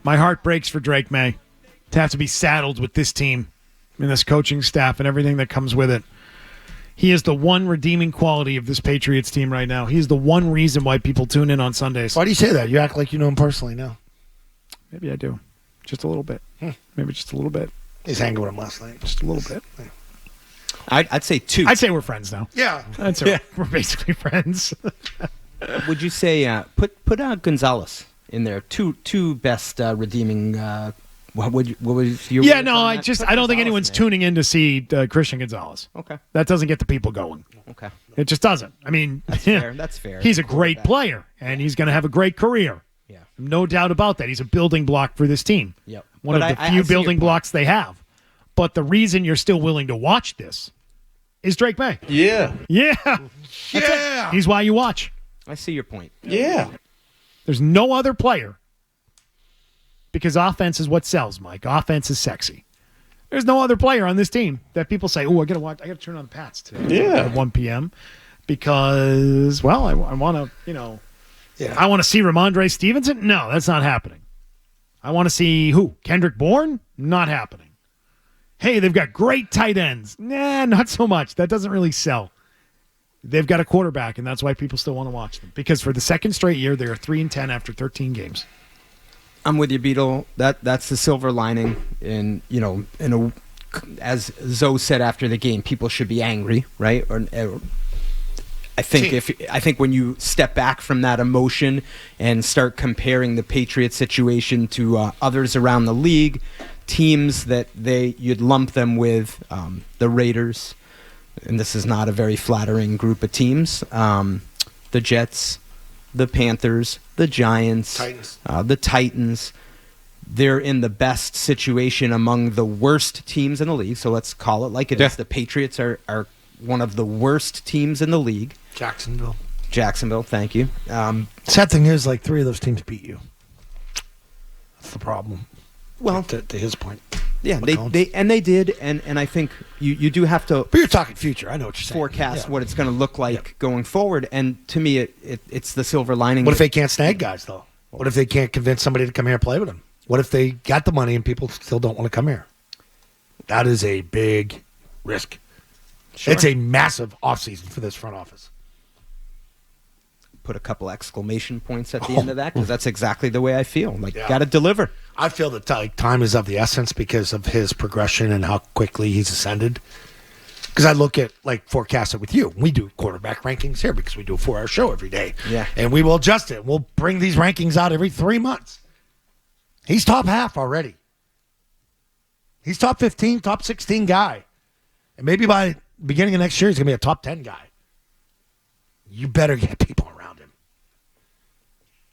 My heart breaks for Drake Maye to have to be saddled with this team and this coaching staff and everything that comes with it. He is the one redeeming quality of this Patriots team right now. He is the one reason why people tune in on Sundays. Why do you say that? You act like you know him personally now. Maybe I do. Just a little bit. Maybe just a little bit. He's hanging with him last night. Just a little bit. I'd say 2. I'd say we're friends now. Yeah. I'd say we're basically friends. Would you say put Gonzalez in there? Two best redeeming. What was your? Yeah, no, I don't think anyone's tuning in to see Christian Gonzalez. Okay, that doesn't get the people going. Okay, it just doesn't. I mean, that's fair. That's fair. He's a great player, and he's going to have a great career. Yeah, no doubt about that. He's a building block for this team. Yep, one of the few building blocks they have. But the reason you're still willing to watch this is Drake Maye. Yeah. He's why you watch. I see your point. Yeah. There's no other player, because offense is what sells, Mike. Offense is sexy. There's no other player on this team that people say, "Oh, I got to turn on the Pats today at 1 p.m." because, well, I want to, I want to see Ramondre Stevenson. No, that's not happening. I want to see who? Kendrick Bourne? Not happening. Hey, they've got great tight ends. Nah, not so much. That doesn't really sell. They've got a quarterback, and that's why people still want to watch them. Because for the second straight year, they are 3-10 after 13 games. I'm with you, Beetle. That's the silver lining. And, as Zoe said after the game, people should be angry, right? I think when you step back from that emotion and start comparing the Patriots situation to others around the league, teams that you'd lump them with, the Raiders, and this is not a very flattering group of teams, the Jets, the Panthers, the Giants, the Titans. They're in the best situation among the worst teams in the league, so let's call it like it is. The Patriots are one of the worst teams in the league. Jacksonville, thank you. Sad thing is, like, 3 of those teams beat you. That's the problem. Well, to his point. Yeah, they did, and I think you do have to. But you're talking future. I know what you're saying. Forecast what it's going to look like going forward, and to me, it's the silver lining. What if they can't snag guys though? What if they can't convince somebody to come here and play with them? What if they got the money and people still don't want to come here? That is a big risk. Sure. It's a massive offseason for this front office. Put a couple exclamation points at the end of that, because that's exactly the way I feel. Got to deliver. I feel that time is of the essence because of his progression and how quickly he's ascended. Because I look at, forecast it with you. We do quarterback rankings here because we do a 4-hour show every day. Yeah. And we will adjust it. We'll bring these rankings out every 3 months. He's top half already. He's top 15, top 16 guy. And maybe by the beginning of next year, he's going to be a top 10 guy. You better get people around him.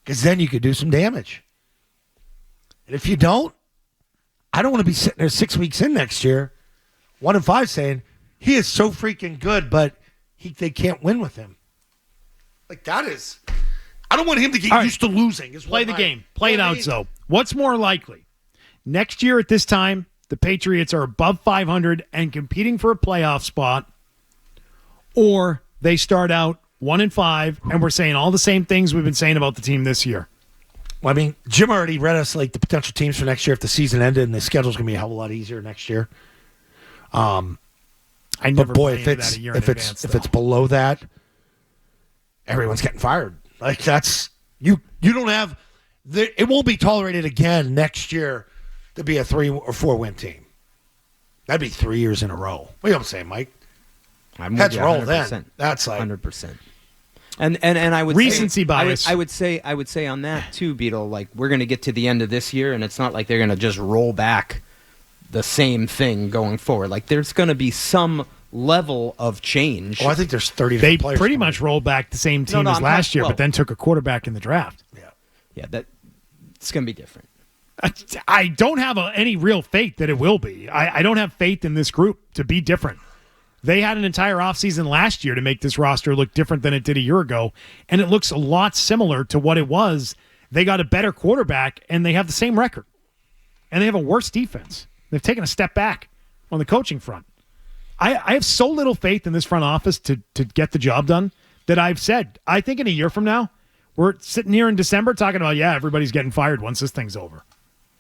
Because then you could do some damage. And if you don't, I don't want to be sitting there 6 weeks in next year, 1-5, saying, he is so freaking good, but they can't win with him. That is... I don't want him to get used to losing. Play the game. Play it out, so. What's more likely? Next year at this time, the Patriots are above 500 and competing for a playoff spot, or they start out 1-5, and we're saying all the same things we've been saying about the team this year. Well, I mean, Jim already read us the potential teams for next year if the season ended, and the schedule's going to be a hell of a lot easier next year. I never if it's below that, everyone's getting fired. That's you don't have it won't be tolerated again next year to be a 3 or 4 win team. That'd be 3 years in a row. What are you saying, Mike? Heads roll then. That's 100%. And I would recency bias. I would say on that too, Beetle. We're going to get to the end of this year, and it's not like they're going to just roll back the same thing going forward. There's going to be some level of change. Oh, I think there's 30 They players. pretty much rolled back the same team as last year, but then took a quarterback in the draft. Yeah, it's going to be different. I don't have any real faith that it will be. I don't have faith in this group to be different. They had an entire offseason last year to make this roster look different than it did a year ago, and it looks a lot similar to what it was. They got a better quarterback, and they have the same record. And they have a worse defense. They've taken a step back on the coaching front. I have so little faith in this front office to get the job done that I've said, I think in a year from now, we're sitting here in December talking about, everybody's getting fired once this thing's over.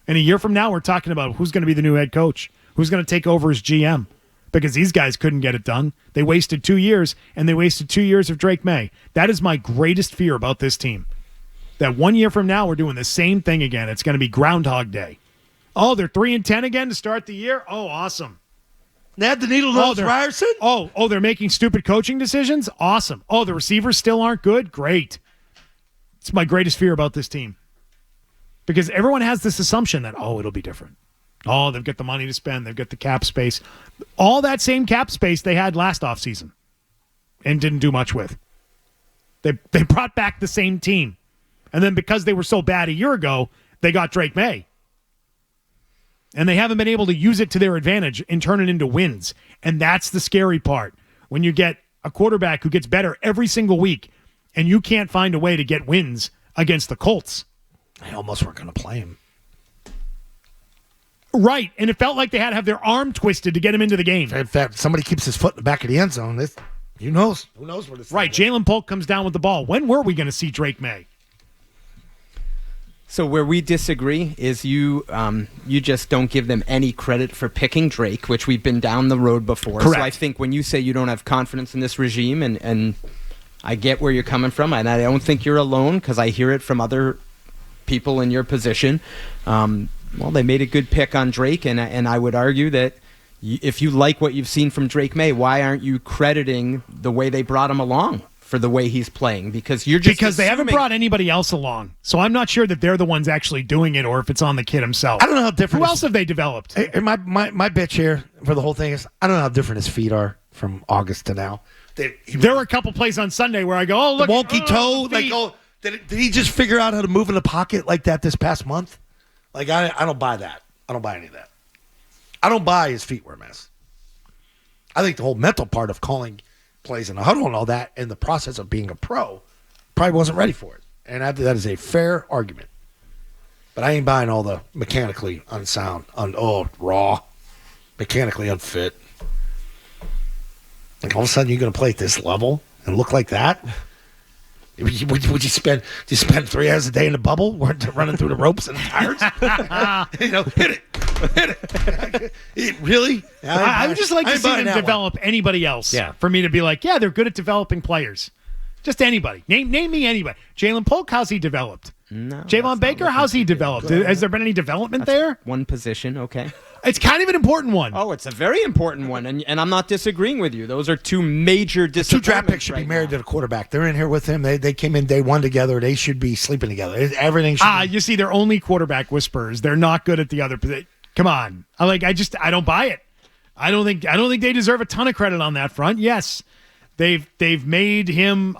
And a year from now, we're talking about who's going to be the new head coach, who's going to take over as GM, because these guys couldn't get it done. They wasted 2 years, and they wasted 2 years of Drake Maye. That is my greatest fear about this team. That 1 year from now, we're doing the same thing again. It's going to be Groundhog Day. Oh, they're 3-10 again to start the year? Oh, awesome. They had the needle nose Ryerson? Oh, they're making stupid coaching decisions? Awesome. Oh, the receivers still aren't good? Great. It's my greatest fear about this team. Because everyone has this assumption that, it'll be different. Oh, they've got the money to spend. They've got the cap space. All that same cap space they had last offseason and didn't do much with. They brought back the same team. And then because they were so bad a year ago, they got Drake Maye. And they haven't been able to use it to their advantage and turn it into wins. And that's the scary part. When you get a quarterback who gets better every single week and you can't find a way to get wins against the Colts. They almost weren't going to play him. Right. And it felt like they had to have their arm twisted to get him into the game. In fact, somebody keeps his foot in the back of the end zone. Who knows? Who knows where this is? Right. Jalen Polk comes down with the ball. When were we going to see Drake Maye? So where we disagree is you just don't give them any credit for picking Drake, which we've been down the road before. Correct. So I think when you say you don't have confidence in this regime, and I get where you're coming from, and I don't think you're alone because I hear it from other people in your position. Well, they made a good pick on Drake, and I would argue that if you like what you've seen from Drake Maye, why aren't you crediting the way they brought him along for the way he's playing? Because they haven't brought anybody else along. So I'm not sure that they're the ones actually doing it or if it's on the kid himself. I don't know how different. Who else have they developed? Hey, my bitch here for the whole thing is I don't know how different his feet are from August to now. There were a couple plays on Sunday where I go, oh, look. The wonky toe. Did he just figure out how to move in the pocket like that this past month? Like, I don't buy that. I don't buy any of that. I don't buy his feet were a mess. I think the whole mental part of calling plays in the huddle and all that and the process of being a pro probably wasn't ready for it. And that is a fair argument. But I ain't buying all the mechanically unsound, raw, mechanically unfit. Like, all of a sudden you're going to play at this level and look like that? Would you spend 3 hours a day in the bubble running through the ropes and tires? Hit it. Really? I would just like to see them develop anybody else. Yeah. For me to be like, yeah, they're good at developing players. Just anybody. Name me anybody. Jalen Polk, how's he developed? No. Javon Baker, how's he developed? Has there been any development there? One position, okay. It's kind of an important one. Oh, it's a very important one, and I'm not disagreeing with you. Those are two major disappointments. 2 draft picks should be married to the quarterback. They're in here with him. They came in day one together. They should be sleeping together. Everything should be. You see, they're only quarterback whisperers. They're not good at the other position. Come on. I don't buy it. I don't think they deserve a ton of credit on that front. Yes, they've made him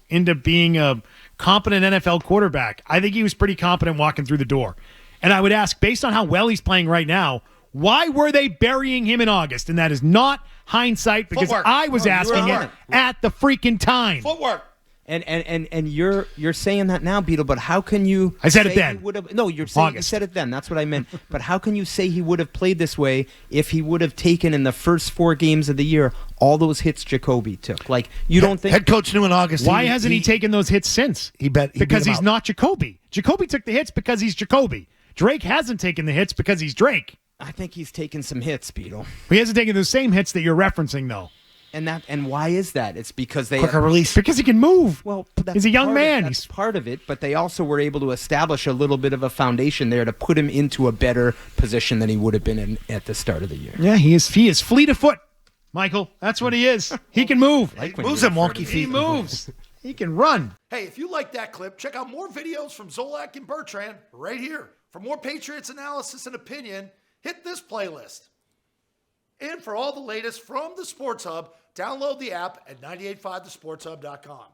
into being a competent NFL quarterback. I think he was pretty competent walking through the door. And I would ask, based on how well he's playing right now, why were they burying him in August? And that is not hindsight, because Footwork. I was asking it at the freaking time. Footwork. And you're saying that now, Beetle, but how can you I said it then. No, you're saying August. You said it then. That's what I meant. But how can you say he would have played this way if he would have taken in the first 4 games of the year all those hits Jacoby took? Like, you don't think head coach knew in August. Why hasn't he taken those hits since? Because he's not Jacoby. Jacoby took the hits because he's Jacoby. Drake hasn't taken the hits because he's Drake. I think he's taken some hits, Beetle. He hasn't taken those same hits that you're referencing, though. And why is that? It's because they quicker release. Because he can move. Well, he's a young man. That's part of it, but they also were able to establish a little bit of a foundation there to put him into a better position than he would have been in at the start of the year. Yeah, he is fleet of foot, Michael. That's what he is. He can move. Moves and wonky feet. He moves. He can run. Hey, if you like that clip, check out more videos from Zolak and Bertrand right here. For more Patriots analysis and opinion, hit this playlist. And for all the latest from the Sports Hub, download the app at 985thesportshub.com.